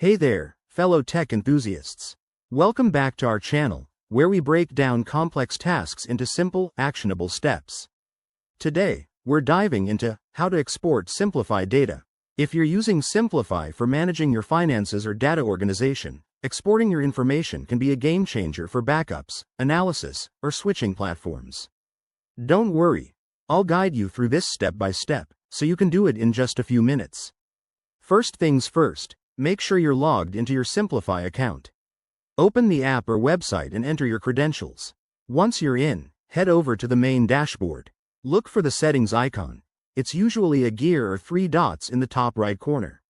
Hey there, fellow tech enthusiasts. Welcome back to our channel, where we break down complex tasks into simple, actionable steps. Today, we're diving into how to export Simplify data. If you're using Simplify for managing your finances or data organization, exporting your information can be a game changer for backups, analysis, or switching platforms. Don't worry, I'll guide you through this step by step, so you can do it in just a few minutes. First things first, make sure you're logged into your Simplify account. Open the app or website and enter your credentials. Once you're in, head over to the main dashboard. Look for the settings icon. It's usually a gear or 3 dots in the top right corner.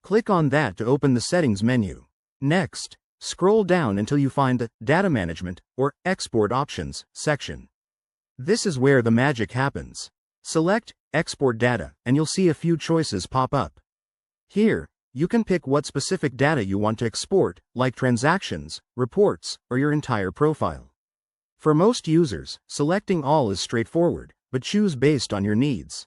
Click on that to open the settings menu. Next, scroll down until you find the Data Management or Export Options section. This is where the magic happens. Select Export Data and you'll see a few choices pop up. Here, you can pick what specific data you want to export, like transactions, reports, or your entire profile. For most users, selecting all is straightforward, but choose based on your needs.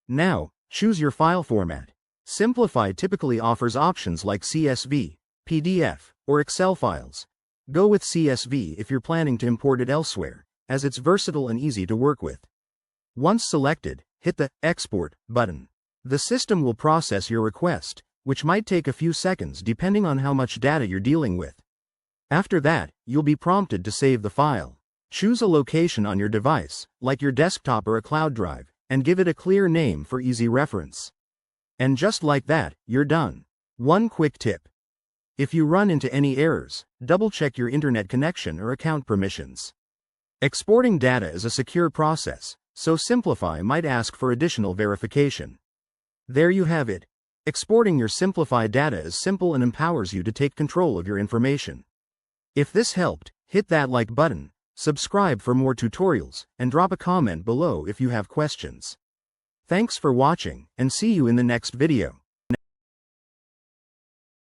Now, choose your file format. Simplify typically offers options like CSV, PDF, or Excel files. Go with CSV if you're planning to import it elsewhere, as it's versatile and easy to work with. Once selected, hit the Export button. The system will process your request, which might take a few seconds depending on how much data you're dealing with. After that, you'll be prompted to save the file. Choose a location on your device, like your desktop or a cloud drive, and give it a clear name for easy reference. And just like that, you're done. One quick tip. If you run into any errors, double-check your internet connection or account permissions. Exporting data is a secure process, so Simplify might ask for additional verification. There you have it. Exporting your Simplify data is simple and empowers you to take control of your information. If this helped, hit that like button, subscribe for more tutorials, and drop a comment below if you have questions. Thanks for watching, and see you in the next video.